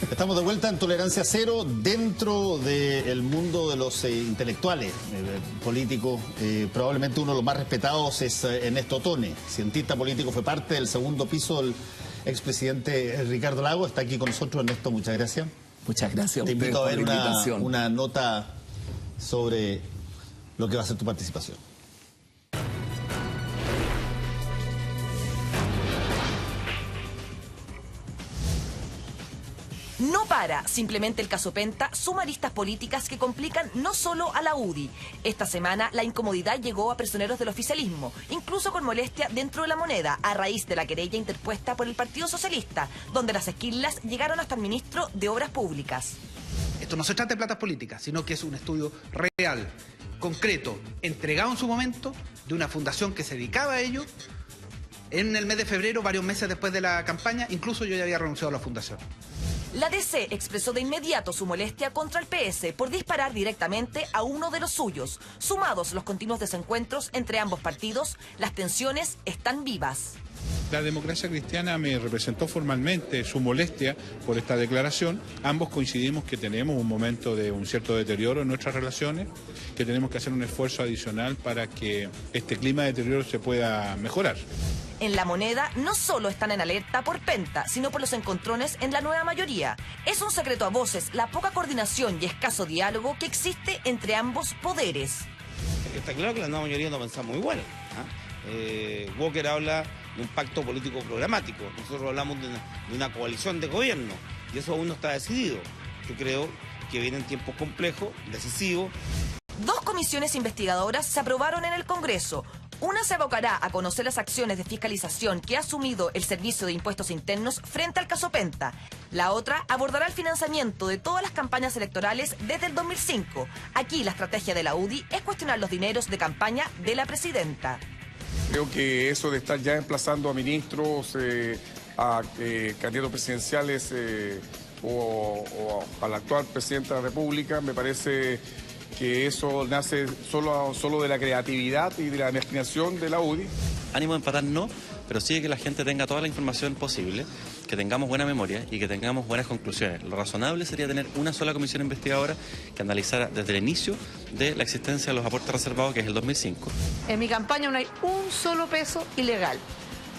Estamos de vuelta en Tolerancia Cero dentro del mundo de los intelectuales políticos. Probablemente uno de los más respetados es Ernesto Tone, cientista político, fue parte del segundo piso del expresidente Ricardo Lagos. Está aquí con nosotros. Ernesto, muchas gracias. Muchas gracias a Te invito a ver por la invitación. una nota sobre lo que va a ser tu participación. No para simplemente el caso Penta, suma aristas políticas que complican no solo a la UDI. Esta semana la incomodidad llegó a personeros del oficialismo, incluso con molestia dentro de La Moneda, a raíz de la querella interpuesta por el Partido Socialista, donde las esquirlas llegaron hasta el ministro de Obras Públicas. Esto no se trata de platas políticas, sino que es un estudio real, concreto, entregado en su momento, de una fundación que se dedicaba a ello. En el mes de febrero, varios meses después de la campaña, incluso yo ya había renunciado a la fundación. La DC expresó de inmediato su molestia contra el PS por disparar directamente a uno de los suyos. Sumados los continuos desencuentros entre ambos partidos, las tensiones están vivas. La Democracia Cristiana me representó formalmente su molestia por esta declaración. Ambos coincidimos que tenemos un momento de un cierto deterioro en nuestras relaciones, que tenemos que hacer un esfuerzo adicional para que este clima de deterioro se pueda mejorar. En La Moneda no solo están en alerta por Penta, sino por los encontrones en la nueva mayoría. Es un secreto a voces la poca coordinación y escaso diálogo que existe entre ambos poderes. Está claro que la nueva mayoría no pensamos igual. Walker habla de un pacto político programático. Nosotros hablamos de una coalición de gobierno y eso aún no está decidido. Yo creo que vienen tiempos complejos, decisivos. Dos comisiones investigadoras se aprobaron en el Congreso. Una se abocará a conocer las acciones de fiscalización que ha asumido el Servicio de Impuestos Internos frente al caso Penta. La otra abordará el financiamiento de todas las campañas electorales desde el 2005. Aquí la estrategia de la UDI es cuestionar los dineros de campaña de la presidenta. Creo que eso de estar ya emplazando a ministros, a candidatos presidenciales o a la actual presidenta de la República, me parece que eso nace solo de la creatividad y de la imaginación de la UDI. Ánimo de empatar no, pero sí que la gente tenga toda la información posible, que tengamos buena memoria y que tengamos buenas conclusiones. Lo razonable sería tener una sola comisión investigadora que analizara desde el inicio de la existencia de los aportes reservados, que es el 2005. En mi campaña no hay un solo peso ilegal.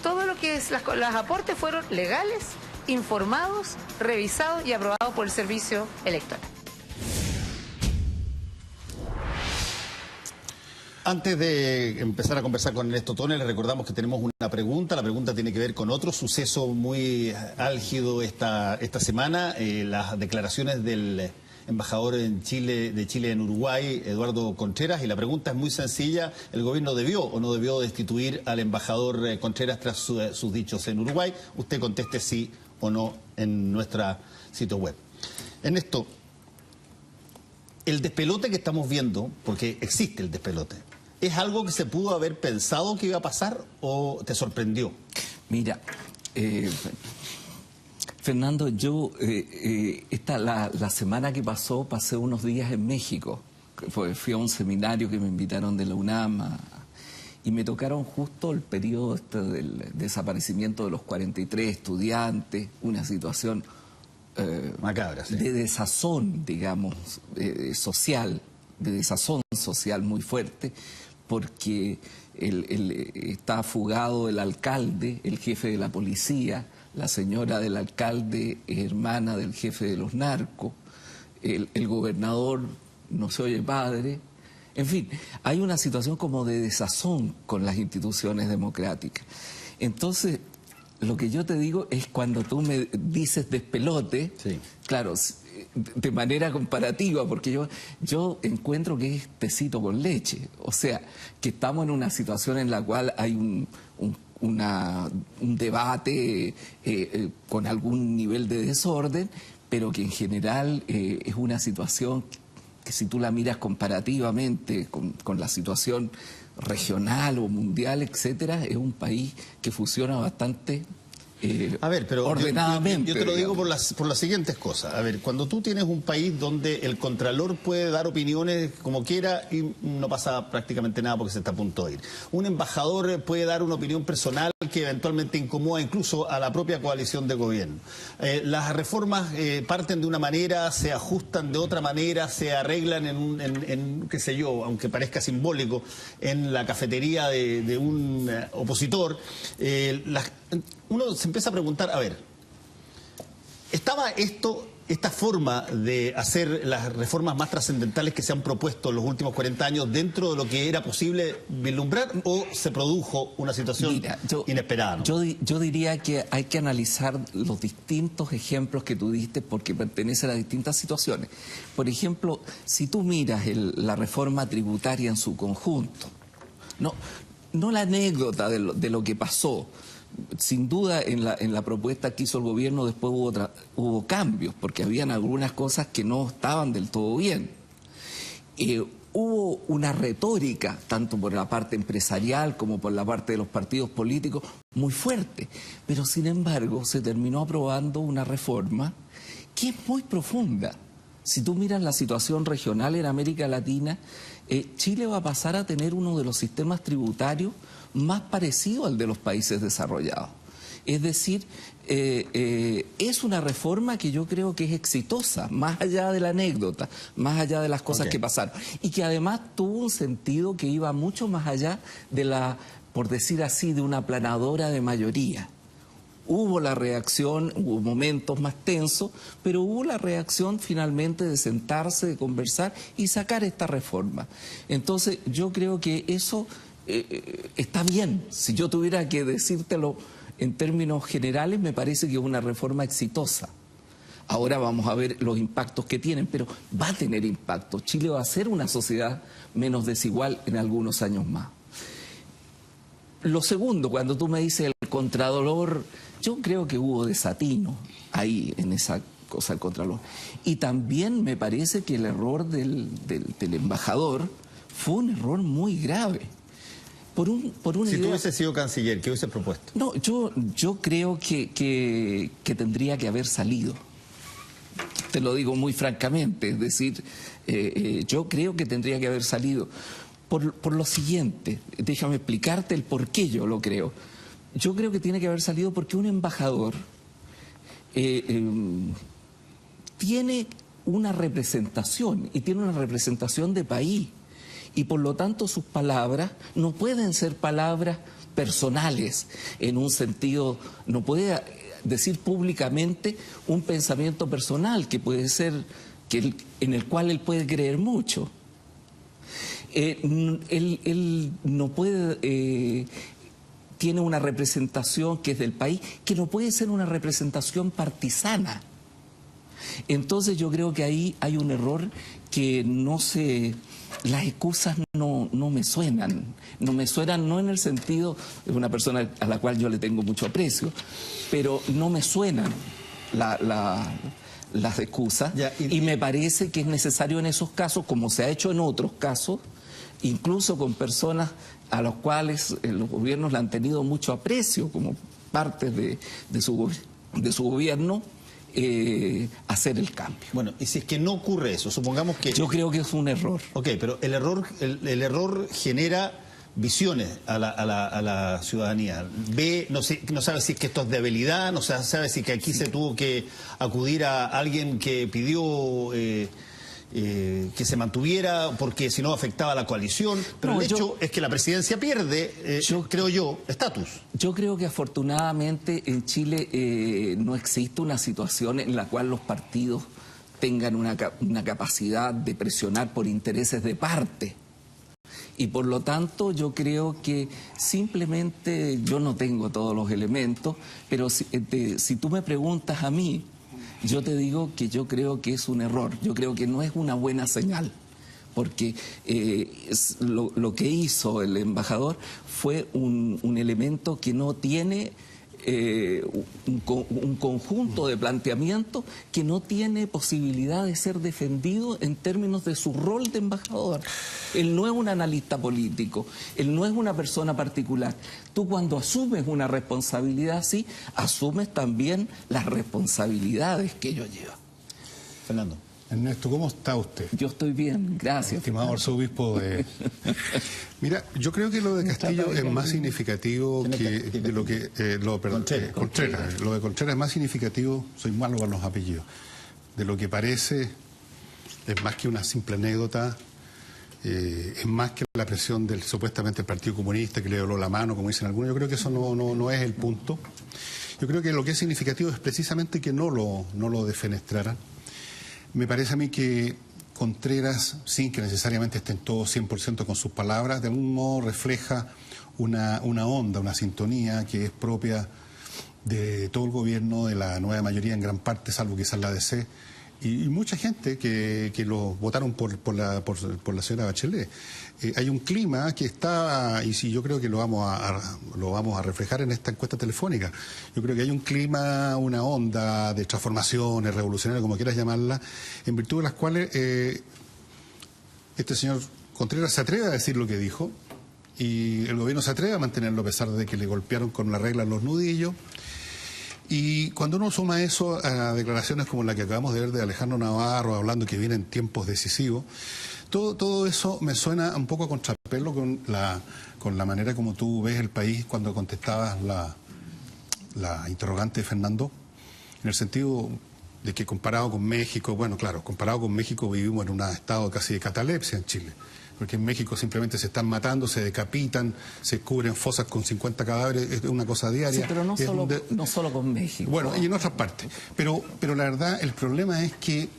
Todo lo que es los aportes fueron legales, informados, revisados y aprobados por el Servicio Electoral. Antes de empezar a conversar con Ernesto Tone, les recordamos que tenemos una pregunta. La pregunta tiene que ver con otro suceso muy álgido esta semana, las declaraciones del embajador de Chile en Uruguay, Eduardo Contreras, y la pregunta es muy sencilla: ¿el gobierno debió o no debió destituir al embajador Contreras tras sus dichos en Uruguay? Usted conteste sí o no en nuestro sitio web. Ernesto, el despelote que estamos viendo, porque existe el despelote, ¿es algo que se pudo haber pensado que iba a pasar o te sorprendió? Mira, Fernando, yo la semana que pasé unos días en México. Fui a un seminario que me invitaron de la UNAM y me tocaron justo el periodo del desaparecimiento de los 43 estudiantes, una situación macabra, sí, de desazón, digamos, social, de desazón social muy fuerte, porque está fugado el alcalde, el jefe de la policía, la señora del alcalde es hermana del jefe de los narcos, el gobernador no se oye padre. En fin, hay una situación como de desazón con las instituciones democráticas. Entonces, lo que yo te digo es, cuando tú me dices despelote, sí, claro, de manera comparativa, porque yo encuentro que es tecito con leche. O sea, que estamos en una situación en la cual hay un debate con algún nivel de desorden, pero que en general es una situación que, si tú la miras comparativamente con la situación regional o mundial, etcétera, es un país que funciona bastante a ver, pero ordenadamente. Yo te lo digo por las siguientes cosas. A ver, cuando tú tienes un país donde el contralor puede dar opiniones como quiera y no pasa prácticamente nada porque se está a punto de ir. Un embajador puede dar una opinión personal que eventualmente incomoda incluso a la propia coalición de gobierno. Las reformas parten de una manera, se ajustan de otra manera, se arreglan en qué sé yo, aunque parezca simbólico, en la cafetería de un opositor. Uno se empieza a preguntar, a ver, ¿estaba esta forma de hacer las reformas más trascendentales que se han propuesto en los últimos 40 años dentro de lo que era posible vislumbrar o se produjo una situación inesperada, ¿no? Yo diría que hay que analizar los distintos ejemplos que tú diste porque pertenecen a distintas situaciones. Por ejemplo, si tú miras la reforma tributaria en su conjunto, no la anécdota de lo que pasó. Sin duda en la propuesta que hizo el gobierno después hubo cambios, porque habían algunas cosas que no estaban del todo bien. Hubo una retórica, tanto por la parte empresarial como por la parte de los partidos políticos, muy fuerte. Pero sin embargo se terminó aprobando una reforma que es muy profunda. Si tú miras la situación regional en América Latina, Chile va a pasar a tener uno de los sistemas tributarios más parecido al de los países desarrollados. Es decir, es una reforma que yo creo que es exitosa, más allá de la anécdota, más allá de las cosas que pasaron. Y que además tuvo un sentido que iba mucho más allá de por decir así, de una aplanadora de mayoría. Hubo la reacción, hubo momentos más tensos, pero hubo la reacción finalmente de sentarse, de conversar y sacar esta reforma. Entonces yo creo que eso está bien. Si yo tuviera que decírtelo en términos generales, me parece que es una reforma exitosa. Ahora vamos a ver los impactos que tienen, pero va a tener impacto. Chile va a ser una sociedad menos desigual en algunos años más. Lo segundo, cuando tú me dices el contralor, yo creo que hubo desatino ahí en esa cosa del contralor. Y también me parece que el error del embajador fue un error muy grave. Por una si idea... tú hubieses sido canciller, ¿qué hubiese propuesto? No, yo creo que tendría que haber salido. Te lo digo muy francamente, es decir, yo creo que tendría que haber salido. Por lo siguiente, déjame explicarte el por qué yo lo creo. Yo creo que tiene que haber salido porque un embajador tiene una representación, y tiene una representación de país. Y por lo tanto sus palabras no pueden ser palabras personales, en un sentido, no puede decir públicamente un pensamiento personal que puede ser, en el cual él puede creer mucho. Él no puede, tiene una representación que es del país, que no puede ser una representación partisana. Entonces yo creo que ahí hay un error que las excusas no me suenan. No me suenan, no en el sentido de una persona a la cual yo le tengo mucho aprecio, pero no me suenan las excusas. Y me parece que es necesario en esos casos, como se ha hecho en otros casos, incluso con personas a los cuales los gobiernos le han tenido mucho aprecio como parte de su gobierno, hacer el cambio. Bueno, y si es que no ocurre eso, supongamos que... Yo creo que es un error. Ok, pero el error genera visiones a la ciudadanía. No sabe si es que esto es de habilidad, no sabe si que aquí se tuvo que acudir a alguien que pidió que se mantuviera porque si no afectaba a la coalición, pero el hecho es que la presidencia pierde, creo yo, estatus. Yo creo que afortunadamente en Chile no existe una situación en la cual los partidos tengan una capacidad de presionar por intereses de parte. Y por lo tanto yo creo que simplemente yo no tengo todos los elementos, pero si tú me preguntas a mí, yo te digo que yo creo que es un error, yo creo que no es una buena señal, porque lo que hizo el embajador fue un elemento que no tiene un conjunto de planteamientos que no tiene posibilidad de ser defendido en términos de su rol de embajador. Él no es un analista político, él no es una persona particular. Tú cuando asumes una responsabilidad así, asumes también las responsabilidades que ello lleva. Fernando. Ernesto, ¿cómo está usted? Yo estoy bien, gracias. Estimado arzobispo de... Mira, yo creo que lo de Castillo es más significativo de lo que... Contreras. Lo de Contreras es más significativo, soy malo con los apellidos, de lo que parece, es más que una simple anécdota, es más que la presión del supuestamente el Partido Comunista que le dobló la mano, como dicen algunos. Yo creo que eso no es el punto. Yo creo que lo que es significativo es precisamente que no lo defenestraran. Me parece a mí que Contreras, sin que necesariamente estén todos 100% con sus palabras, de algún modo refleja una onda, una sintonía que es propia de todo el gobierno, de la nueva mayoría en gran parte, salvo quizás la DC, y mucha gente que lo votaron por la señora Bachelet. Hay un clima que está, y sí, yo creo que lo vamos a reflejar en esta encuesta telefónica. Yo creo que hay un clima, una onda de transformaciones, revolucionarias, como quieras llamarla, en virtud de las cuales este señor Contreras se atreve a decir lo que dijo, y el gobierno se atreve a mantenerlo a pesar de que le golpearon con la regla en los nudillos. Y cuando uno suma eso a declaraciones como la que acabamos de ver de Alejandro Navarro, hablando que vienen tiempos decisivos, todo eso me suena un poco a contrapelo con la manera como tú ves el país cuando contestabas la interrogante de Fernando, en el sentido de que comparado con México, bueno, claro, comparado con México vivimos en un estado casi de catalepsia en Chile. Porque en México simplemente se están matando, se decapitan, se cubren fosas con 50 cadáveres, es una cosa diaria. Sí, pero no solo con México. Bueno, y en otras partes. Pero la verdad, el problema es que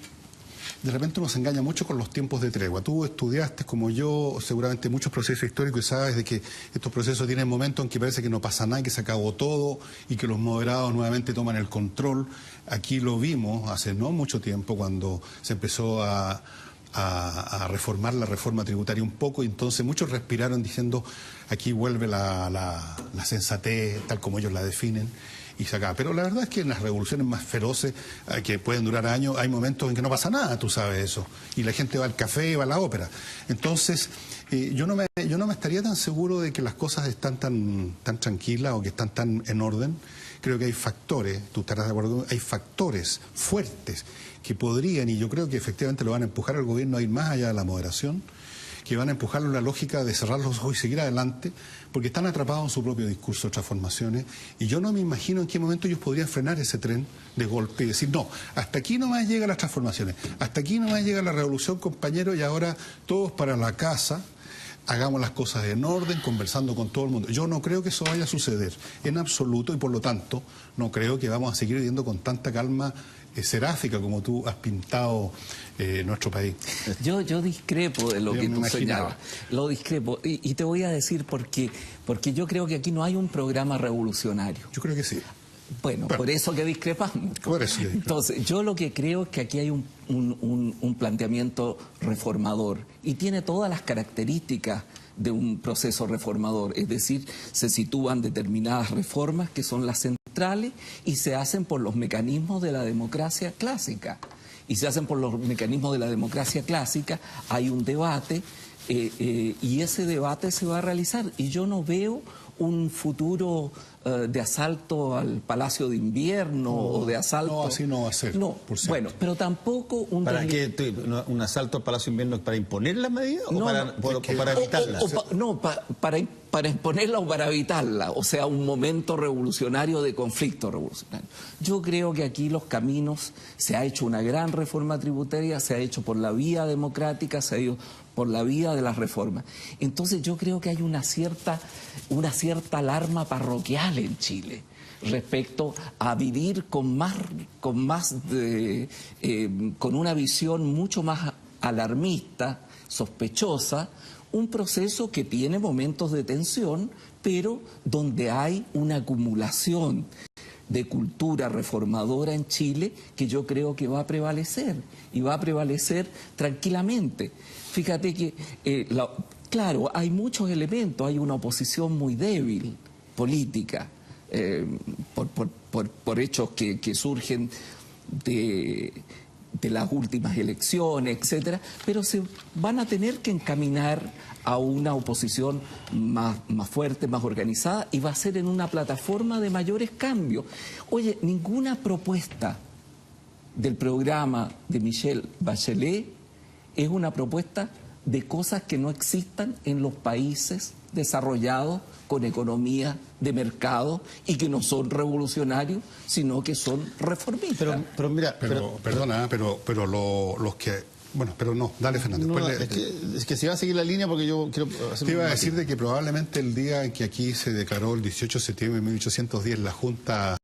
de repente uno se engaña mucho con los tiempos de tregua. Tú estudiaste, como yo, seguramente muchos procesos históricos y sabes de que estos procesos tienen momentos en que parece que no pasa nada, que se acabó todo y que los moderados nuevamente toman el control. Aquí lo vimos hace no mucho tiempo cuando se empezó a reformar la reforma tributaria un poco, y entonces muchos respiraron diciendo aquí vuelve la sensatez tal como ellos la definen y se acaba. Pero la verdad es que en las revoluciones más feroces, que pueden durar años, hay momentos en que no pasa nada, tú sabes eso, y la gente va al café, va a la ópera. Entonces yo no me estaría tan seguro de que las cosas están tan tranquilas o que están tan en orden. Creo que hay factores, tú estarás de acuerdo, hay factores fuertes que podrían, y yo creo que efectivamente lo van a empujar al gobierno a ir más allá de la moderación, que van a empujarlo en la lógica de cerrar los ojos y seguir adelante, porque están atrapados en su propio discurso de transformaciones, y yo no me imagino en qué momento ellos podrían frenar ese tren de golpe y decir, no, hasta aquí nomás llegan las transformaciones, hasta aquí nomás llega la revolución, compañeros, y ahora todos para la casa, hagamos las cosas en orden, conversando con todo el mundo. Yo no creo que eso vaya a suceder en absoluto, y por lo tanto no creo que vamos a seguir viviendo con tanta calma seráfica como tú has pintado nuestro país. Yo discrepo de lo que tú señalabas. Lo discrepo. Y te voy a decir por qué. Porque yo creo que aquí no hay un programa revolucionario. Yo creo que sí. Bueno, por eso que discrepamos. Por eso. Entonces, yo lo que creo es que aquí hay un planteamiento reformador, y tiene todas las características de un proceso reformador. Es decir, se sitúan determinadas reformas que son las centrales y se hacen por los mecanismos de la democracia clásica. Y se hacen por los mecanismos de la democracia clásica, hay un debate y ese debate se va a realizar. Y yo no veo un futuro de asalto al Palacio de Invierno o de asalto... No, así no va a ser. No, bueno, pero tampoco un... ¿Para qué? ¿Un asalto al Palacio de Invierno para imponer las medidas o para evitarlas? Para imponerla o para evitarla, o sea, un momento revolucionario de conflicto revolucionario. Yo creo que aquí los caminos, se ha hecho una gran reforma tributaria, se ha hecho por la vía democrática, se ha ido por la vía de las reformas. Entonces yo creo que hay una cierta alarma parroquial en Chile respecto a vivir con una visión mucho más alarmista, sospechosa, un proceso que tiene momentos de tensión, pero donde hay una acumulación de cultura reformadora en Chile que yo creo que va a prevalecer, y va a prevalecer tranquilamente. Fíjate que, claro, hay muchos elementos, hay una oposición muy débil política, por hechos que surgen de las últimas elecciones, etcétera, pero se van a tener que encaminar a una oposición más fuerte, más organizada, y va a ser en una plataforma de mayores cambios. Oye, ninguna propuesta del programa de Michelle Bachelet es una propuesta de cosas que no existan en los países desarrollados con economía de mercado y que no son revolucionarios, sino que son reformistas. Pero mira... Perdona, pero los que... Bueno, pero no, dale, Fernando. No, es que si va a seguir la línea, porque yo quiero hacer... Te iba a decir de que probablemente el día en que aquí se declaró el 18 de septiembre de 1810 la Junta...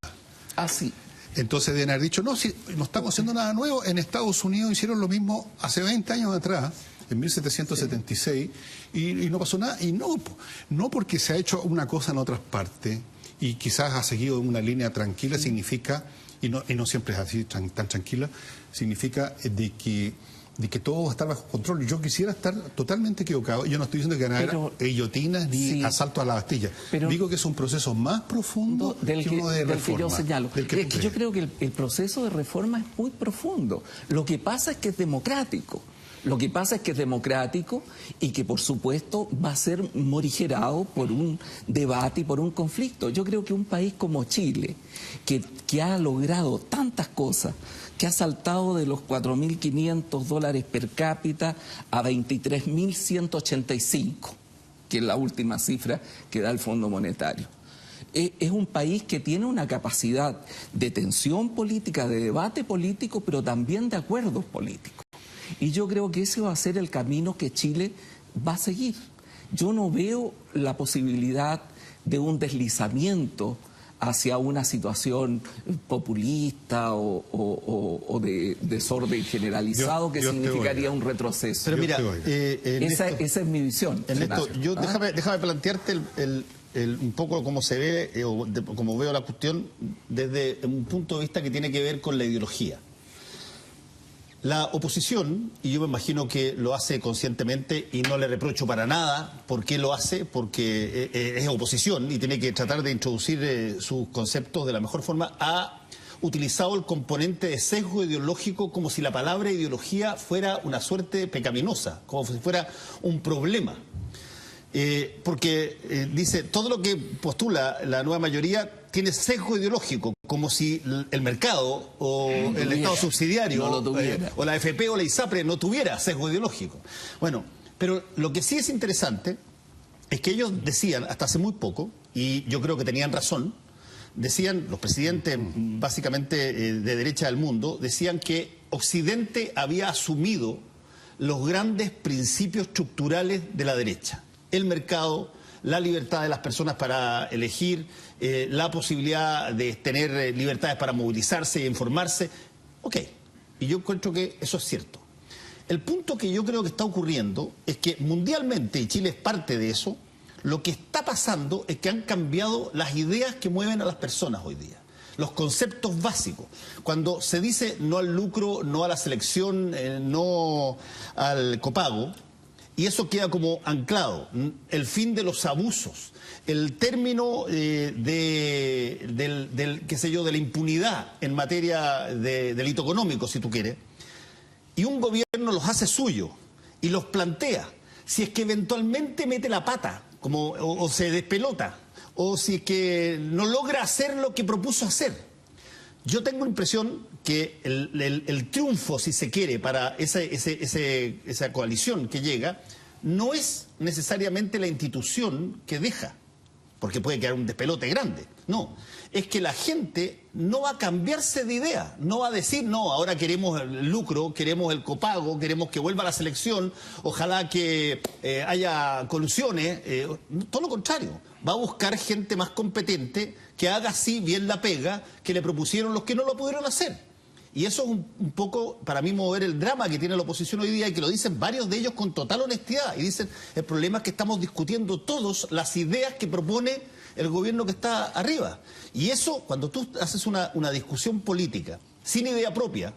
Ah, sí. Entonces deben haber dicho, no, si no estamos haciendo nada nuevo. En Estados Unidos hicieron lo mismo hace 20 años atrás, en 1776, y no pasó nada. Y no porque se ha hecho una cosa en otras partes y quizás ha seguido una línea tranquila, significa, y no siempre es así tan tranquila, significa de que todo va a estar bajo control. Yo quisiera estar totalmente equivocado. Yo no estoy diciendo que van a haber guillotinas ni asalto a la Bastilla. Pero digo que es un proceso más profundo del que uno de reforma. Del que yo señalo. Es que yo creo que el proceso de reforma es muy profundo. Lo que pasa es que es democrático. Lo que pasa es que es democrático y que, por supuesto, va a ser morigerado por un debate y por un conflicto. Yo creo que un país como Chile, que ha logrado tantas cosas, que ha saltado de los $4.500 per cápita a 23.185, que es la última cifra que da el Fondo Monetario. Es un país que tiene una capacidad de tensión política, de debate político, pero también de acuerdos políticos. Y yo creo que ese va a ser el camino que Chile va a seguir. Yo no veo la posibilidad de un deslizamiento hacia una situación populista o de desorden generalizado que significaría un retroceso. Pero mira, esa es mi visión. Ernesto, déjame plantearte un poco cómo se ve, cómo veo la cuestión desde un punto de vista que tiene que ver con la ideología. La oposición, y yo me imagino que lo hace conscientemente y no le reprocho para nada por qué lo hace, porque es oposición y tiene que tratar de introducir sus conceptos de la mejor forma, ha utilizado el componente de sesgo ideológico como si la palabra ideología fuera una suerte pecaminosa, como si fuera un problema. Porque dice, todo lo que postula la nueva mayoría tiene sesgo ideológico, como si el mercado o el Estado subsidiario o la AFP o la ISAPRE no tuviera sesgo ideológico. Bueno, pero lo que sí es interesante es que ellos decían hasta hace muy poco, y yo creo que tenían razón, decían los presidentes básicamente de derecha del mundo, decían que Occidente había asumido los grandes principios estructurales de la derecha. El mercado, la libertad de las personas para elegir, la posibilidad de tener libertades para movilizarse e informarse. Ok, y yo encuentro que eso es cierto. El punto que yo creo que está ocurriendo es que mundialmente, y Chile es parte de eso, lo que está pasando es que han cambiado las ideas que mueven a las personas hoy día. Los conceptos básicos. Cuando se dice no al lucro, no a la selección, no al copago, y eso queda como anclado, el fin de los abusos, el término de la impunidad en materia de delito económico, si tú quieres, y un gobierno los hace suyo y los plantea. Si es que eventualmente mete la pata o se despelota, o si es que no logra hacer lo que propuso hacer. Yo tengo la impresión que el triunfo, si se quiere, para esa coalición que llega, no es necesariamente la institución que deja, porque puede quedar un despelote grande. No, es que la gente no va a cambiarse de idea, no va a decir, no, ahora queremos el lucro, queremos el copago, queremos que vuelva la selección, ojalá que haya colusiones, todo lo contrario, va a buscar gente más competente que haga así bien la pega que le propusieron los que no lo pudieron hacer. Y eso es un poco, para mí, mover el drama que tiene la oposición hoy día y que lo dicen varios de ellos con total honestidad. Y dicen, el problema es que estamos discutiendo todos las ideas que propone el gobierno que está arriba. Y eso, cuando tú haces una discusión política sin idea propia,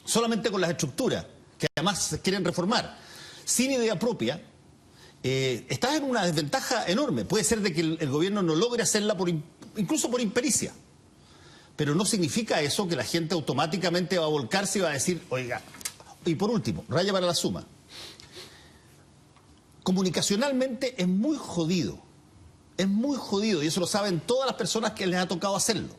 solamente con las estructuras, que además quieren reformar, sin idea propia, estás en una desventaja enorme. Puede ser de que el gobierno no logre hacerla incluso por impericia. Pero no significa eso que la gente automáticamente va a volcarse y va a decir, oiga, y por último, raya para la suma. Comunicacionalmente es muy jodido, y eso lo saben todas las personas que les ha tocado hacerlo.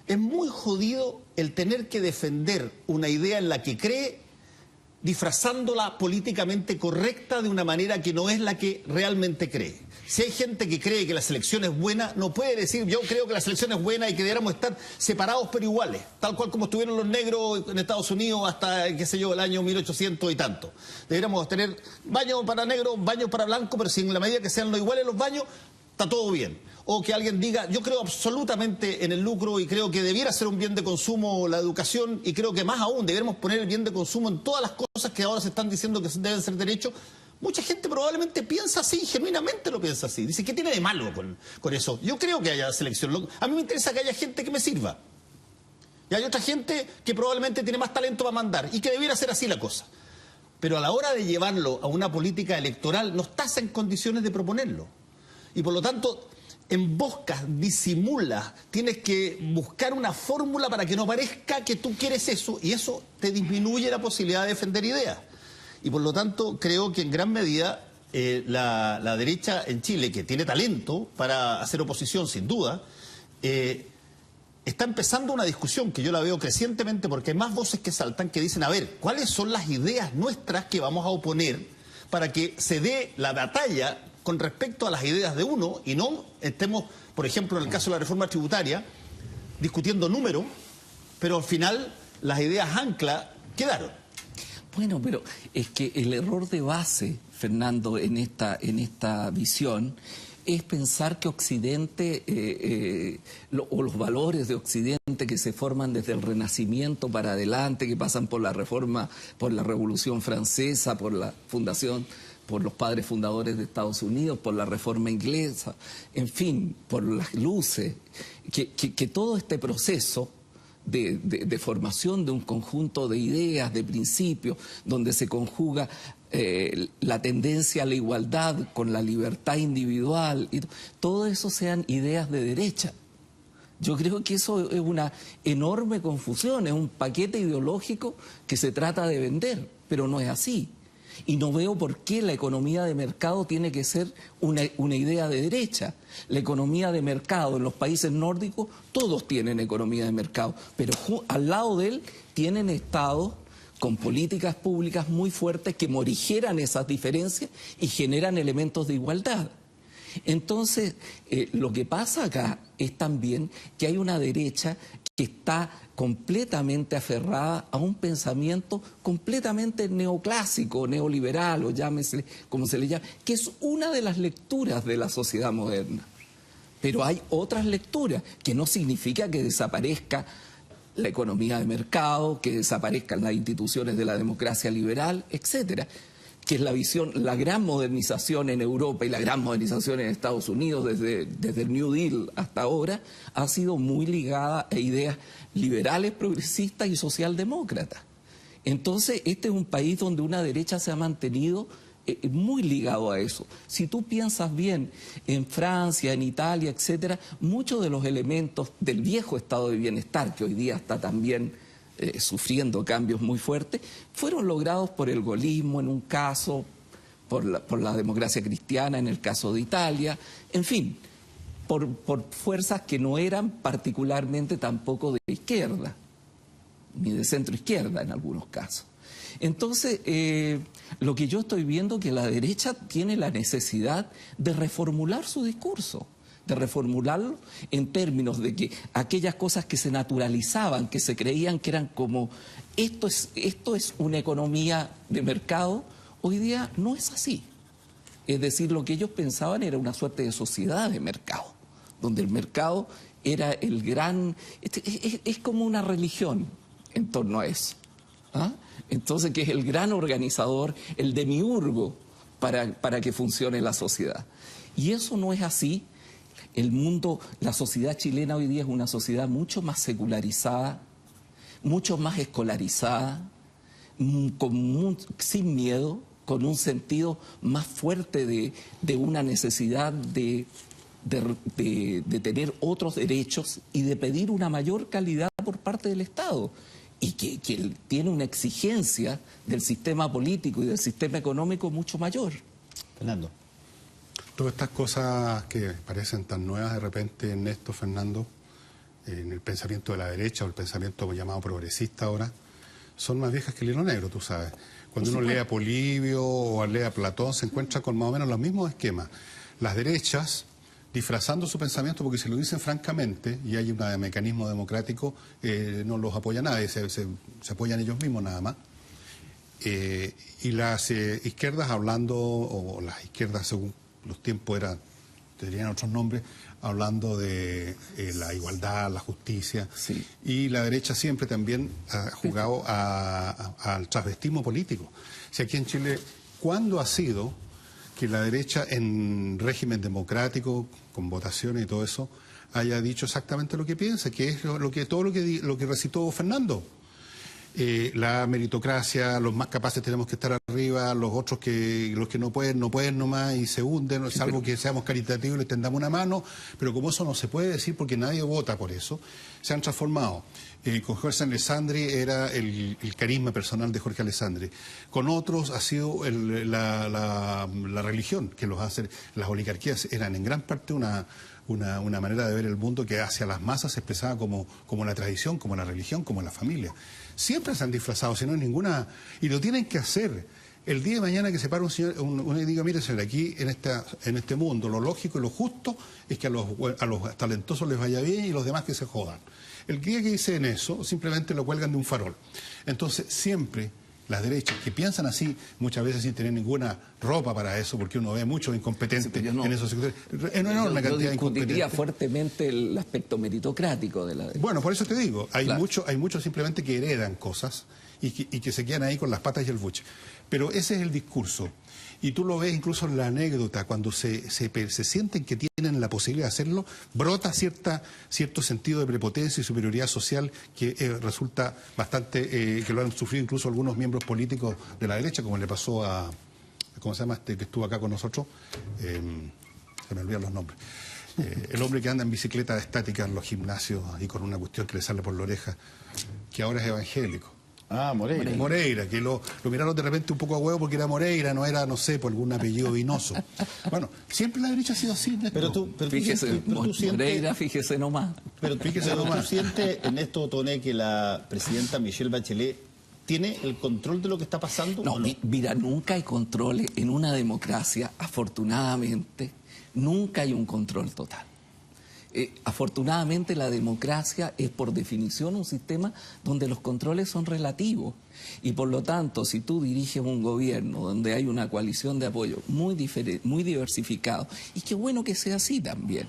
es muy jodido el tener que defender una idea en la que cree, disfrazándola políticamente correcta de una manera que no es la que realmente cree. Si hay gente que cree que la selección es buena, no puede decir yo creo que la selección es buena y que deberíamos estar separados pero iguales, tal cual como estuvieron los negros en Estados Unidos hasta, qué sé yo, el año 1800 y tanto. Deberíamos tener baños para negros, baños para blancos, pero si en la medida que sean los iguales los baños, está todo bien. O que alguien diga, yo creo absolutamente en el lucro y creo que debiera ser un bien de consumo la educación, y creo que más aún debiéramos poner el bien de consumo en todas las cosas que ahora se están diciendo que deben ser derechos. Mucha gente probablemente piensa así, genuinamente lo piensa así. Dice, ¿qué tiene de malo con eso? Yo creo que haya selección. A mí me interesa que haya gente que me sirva. Y hay otra gente que probablemente tiene más talento para mandar y que debiera ser así la cosa. Pero a la hora de llevarlo a una política electoral no estás en condiciones de proponerlo. Y por lo tanto, emboscas, disimulas, tienes que buscar una fórmula para que no parezca que tú quieres eso, y eso te disminuye la posibilidad de defender ideas. Y por lo tanto creo que en gran medida la derecha en Chile, que tiene talento para hacer oposición sin duda, está empezando una discusión que yo la veo crecientemente, porque hay más voces que saltan que dicen, a ver, ¿cuáles son las ideas nuestras que vamos a oponer para que se dé la batalla con respecto a las ideas de uno y no estemos, por ejemplo, en el caso de la reforma tributaria, discutiendo números, pero al final las ideas ancla quedaron? Bueno, pero es que el error de base, Fernando, en esta visión es pensar que Occidente, o los valores de Occidente que se forman desde el Renacimiento para adelante, que pasan por la Reforma, por la Revolución Francesa, por la fundación, por los padres fundadores de Estados Unidos, por la Reforma Inglesa, en fin, por las luces, que todo este proceso de formación de un conjunto de ideas, de principios, donde se conjuga la tendencia a la igualdad con la libertad individual, y todo eso sean ideas de derecha. Yo creo que eso es una enorme confusión, es un paquete ideológico que se trata de vender, pero no es así. Y no veo por qué la economía de mercado tiene que ser una idea de derecha. La economía de mercado en los países nórdicos, todos tienen economía de mercado, pero al lado de él tienen estados con políticas públicas muy fuertes que morigeran esas diferencias y generan elementos de igualdad. Entonces, lo que pasa acá es también que hay una derecha que está completamente aferrada a un pensamiento completamente neoclásico, neoliberal, o llámese como se le llama, que es una de las lecturas de la sociedad moderna. Pero hay otras lecturas, que no significa que desaparezca la economía de mercado, que desaparezcan las instituciones de la democracia liberal, etcétera, que es la visión, la gran modernización en Europa y la gran modernización en Estados Unidos desde el New Deal hasta ahora, ha sido muy ligada a ideas liberales, progresistas y socialdemócratas. Entonces, este es un país donde una derecha se ha mantenido muy ligado a eso. Si tú piensas bien, en Francia, en Italia, etcétera, muchos de los elementos del viejo estado de bienestar, que hoy día está también sufriendo cambios muy fuertes, fueron logrados por el gaullismo en un caso, por la democracia cristiana en el caso de Italia, en fin, por fuerzas que no eran particularmente tampoco de izquierda, ni de centro izquierda en algunos casos. Entonces, lo que yo estoy viendo es que la derecha tiene la necesidad de reformular su discurso, de reformularlo en términos de que aquellas cosas que se naturalizaban, que se creían que eran como esto es una economía de mercado, hoy día no es así. Es decir, lo que ellos pensaban era una suerte de sociedad de mercado, donde el mercado era el gran... Es como una religión en torno a eso. ¿Ah? Entonces, que es el gran organizador, el demiurgo para que funcione la sociedad. Y eso no es así. El mundo, la sociedad chilena hoy día es una sociedad mucho más secularizada, mucho más escolarizada, sin miedo, con un sentido más fuerte de una necesidad de tener otros derechos y de pedir una mayor calidad por parte del Estado. Y que tiene una exigencia del sistema político y del sistema económico mucho mayor. Fernando. Todas estas cosas que parecen tan nuevas de repente en esto, Fernando, en el pensamiento de la derecha o el pensamiento llamado progresista ahora, son más viejas que el hilo negro, tú sabes. Cuando uno lee a Polibio o lee a Platón, se encuentra con más o menos los mismos esquemas. Las derechas, disfrazando su pensamiento, porque si lo dicen francamente, y hay un mecanismo democrático, no los apoya nadie, se apoyan ellos mismos nada más. Y las izquierdas hablando, o las izquierdas según los tiempos tenían otros nombres, hablando de la igualdad, la justicia, sí. Y la derecha siempre también ha jugado al transvestismo político. Si aquí en Chile, ¿cuándo ha sido que la derecha en régimen democrático, con votaciones y todo eso, haya dicho exactamente lo que piensa, que es todo lo que recitó Fernando? La meritocracia, los más capaces tenemos que estar arriba, los otros los que no pueden nomás y se hunden, salvo que seamos caritativos y les tendamos una mano, pero como eso no se puede decir porque nadie vota por eso, se han transformado. Con Jorge Alessandri era el carisma personal de Jorge Alessandri. Con otros ha sido la religión que los hace. Las oligarquías eran en gran parte una manera de ver el mundo que hacia las masas se expresaba como la tradición, como la religión, como la familia. Siempre se han disfrazado, si no hay ninguna... Y lo tienen que hacer. El día de mañana que se para un señor y diga, mire señor, aquí en este mundo lo lógico y lo justo es que a los talentosos les vaya bien y los demás que se jodan. El día que dicen eso, simplemente lo cuelgan de un farol. Entonces, siempre las derechas que piensan así, muchas veces sin tener ninguna ropa para eso, porque uno ve muchos incompetentes en esos sectores. Una enorme cantidad de incompetentes. Discutiría fuertemente el aspecto meritocrático de la derecha. Bueno, por eso te digo, hay claro. muchos simplemente que heredan cosas y que se quedan ahí con las patas y el buche. Pero ese es el discurso. Y tú lo ves incluso en la anécdota, cuando se sienten que tienen la posibilidad de hacerlo, brota cierto sentido de prepotencia y superioridad social que resulta bastante, que lo han sufrido incluso algunos miembros políticos de la derecha, como le pasó a, ¿cómo se llama este que estuvo acá con nosotros? Se me olvidan los nombres. El hombre que anda en bicicleta estática en los gimnasios y con una cuestión que le sale por la oreja, que ahora es evangélico. Ah, Moreira. Moreira, que lo miraron de repente un poco a huevo porque era Moreira, no era, no sé, por algún apellido vinoso. Bueno, siempre la derecha ha sido así. Pero tú Moreira, fíjese nomás. Pero tú sientes en esto, Toné, que la presidenta Michelle Bachelet tiene el control de lo que está pasando. No, mira, nunca hay control en una democracia, afortunadamente, nunca hay un control total. Afortunadamente la democracia es por definición un sistema donde los controles son relativos y por lo tanto si tú diriges un gobierno donde hay una coalición de apoyo muy diversificado, y qué bueno que sea así también,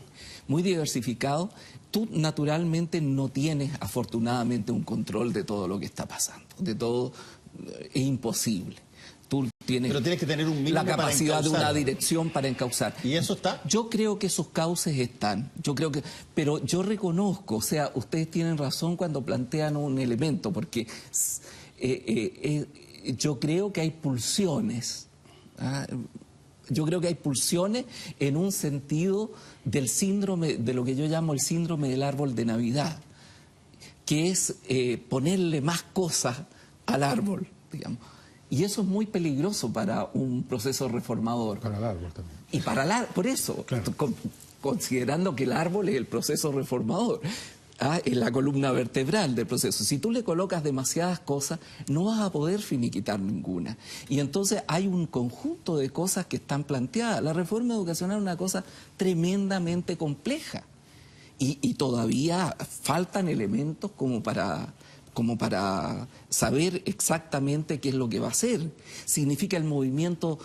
muy diversificado, tú naturalmente no tienes afortunadamente un control de todo lo que está pasando, de todo, es imposible. Tú pero tienes que tener un mínimo la capacidad de una dirección para encauzar. ¿Y eso está? Yo creo que esos cauces están. Pero yo reconozco, o sea, ustedes tienen razón cuando plantean un elemento, porque yo creo que hay pulsiones. Yo creo que hay pulsiones en un sentido del síndrome, de lo que yo llamo el síndrome del árbol de Navidad, que es ponerle más cosas al árbol, digamos. Y eso es muy peligroso para un proceso reformador. Para el árbol también. Y para el árbol, por eso, claro. Considerando que el árbol es el proceso reformador, es la columna vertebral del proceso. Si tú le colocas demasiadas cosas, no vas a poder finiquitar ninguna. Y entonces hay un conjunto de cosas que están planteadas. La reforma educacional es una cosa tremendamente compleja. Y todavía faltan elementos como para saber exactamente qué es lo que va a hacer. Significa el movimiento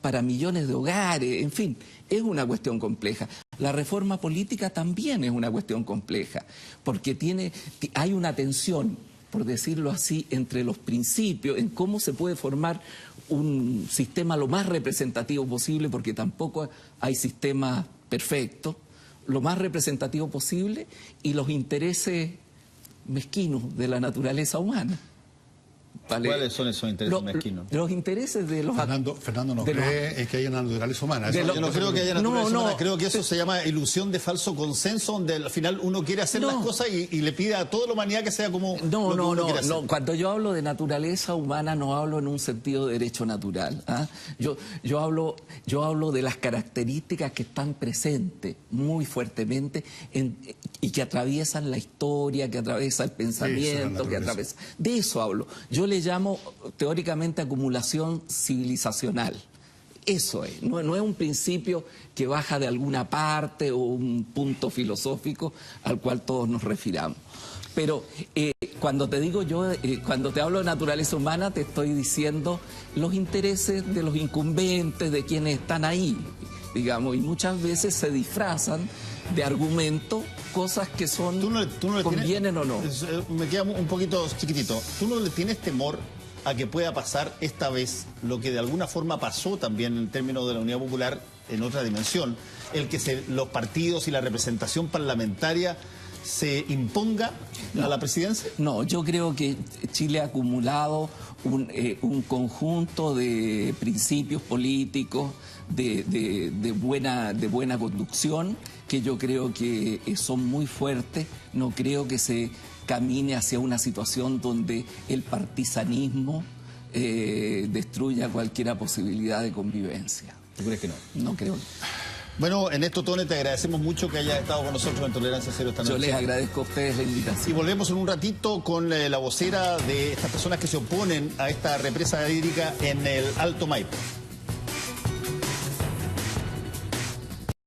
para millones de hogares, en fin, es una cuestión compleja. La reforma política también es una cuestión compleja, porque hay una tensión, por decirlo así, entre los principios, en cómo se puede formar un sistema lo más representativo posible, porque tampoco hay sistemas perfectos, lo más representativo posible, y los intereses mezquinos de la naturaleza humana. ¿Vale? ¿Cuáles son esos intereses mezquinos? Los intereses de los... Fernando no cree que haya una naturaleza humana. Yo no creo que haya naturaleza humana, creo que eso se llama ilusión de falso consenso, donde al final uno quiere hacer las cosas y le pide a toda la humanidad que sea como No, cuando yo hablo de naturaleza humana no hablo en un sentido de derecho natural. Yo hablo de las características que están presentes muy fuertemente y que atraviesan la historia, que atraviesa el pensamiento, que atraviesa... De eso hablo. Yo le llamo teóricamente acumulación civilizacional. Eso es, no es un principio que baja de alguna parte o un punto filosófico al cual todos nos refiramos. Pero cuando te digo yo, cuando te hablo de naturaleza humana, te estoy diciendo los intereses de los incumbentes, de quienes están ahí, digamos, y muchas veces se disfrazan de argumentos, cosas que son, convienen o no. Me queda un poquito chiquitito. ¿Tú no le tienes temor a que pueda pasar esta vez lo que de alguna forma pasó también en términos de la Unidad Popular en otra dimensión, el que los partidos y la representación parlamentaria se imponga a la presidencia? No, yo creo que Chile ha acumulado un conjunto de principios políticos de buena conducción que yo creo que son muy fuertes. No creo que se camine hacia una situación donde el partisanismo destruya cualquier posibilidad de convivencia. ¿Tú crees que no? No creo. Bueno, Ernesto Tone, te agradecemos mucho que hayas estado con nosotros en Tolerancia Cero esta noche. Yo les agradezco a ustedes la invitación. Y volvemos en un ratito con la vocera de estas personas que se oponen a esta represa hídrica en el Alto Maipo.